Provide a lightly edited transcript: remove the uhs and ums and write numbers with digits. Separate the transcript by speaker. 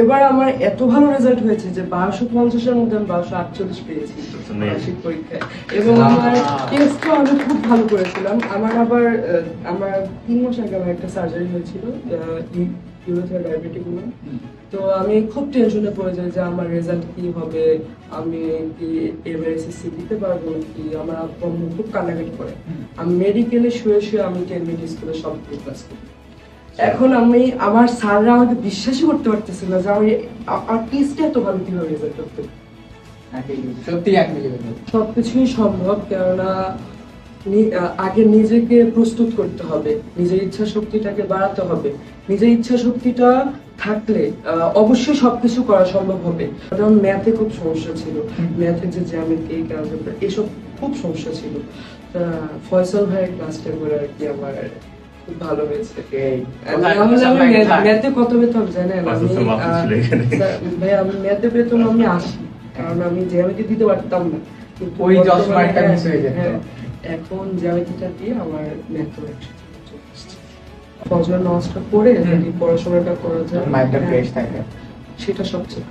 Speaker 1: এবার আমার এত ভালো রেজাল্ট হয়েছে যে 1250-এর মধ্যে আমি 1248 পেয়েছি বার্ষিক পরীক্ষায়, এবং আমার টেস্টও আমি খুব ভালো করেছিলাম। আমার আবার আমার 3 মাস আগে আমার একটা সার্জারি হয়েছিল, ইউরোথের ডায়াবেটিগুলো। তো আমি খুব টেনশনে পড়ে যাই যে আমার রেজাল্ট কি হবে, আমি কি এবার এসএসসি দিতে পারবো কি। আমার আব্বু খুব কান্নাকাটি করে। আমি মেডিকেলে শুয়ে শুয়ে আমি 10 মিনিট স্কুলে সব ক্লাস করি। এখন আমি আমার স্যাররা আমাকে বিশ্বাসই করতে পারতেছিল যে আমি আমার টেস্টে এত ভালো কিভাবে রেজাল্ট করতে।
Speaker 2: সত্যি
Speaker 1: সবকিছুই সম্ভব, কেননা আগে নিজেকে প্রস্তুত করতে হবে, নিজের ইচ্ছা শক্তিটাকে বাড়াতে হবে। নিজের ইচ্ছা শক্তিটা থাকলে অবশ্যই সবকিছু করা সম্ভব হবে। কারণ ম্যাথে খুব সমস্যা ছিল, ম্যাথে যে জ্যামিতি অ্যালজেব্রা এসব খুব সমস্যা ছিল। ফয়সাল ভাইয়ের ক্লাসটা করে আর কি আমার খুব ভালো হয়েছে। ম্যাথে কত পেতাম জানেন? ভাই আমি ম্যাথে পেতাম আমি 80, কারণ আমি জ্যামিতি দিতে পারতাম না। কিন্তু
Speaker 2: ওই 10 মার্কটা মিস হয়ে যেত।
Speaker 1: এখন জ্যামিতিটা দিয়ে আমার ম্যাথও ফজর নামাজটা পড়ে যদি পড়াশোনাটা করা যায়,
Speaker 2: মাইন্ডটা ফ্রেশ থাকে,
Speaker 1: সেটা সবচেয়ে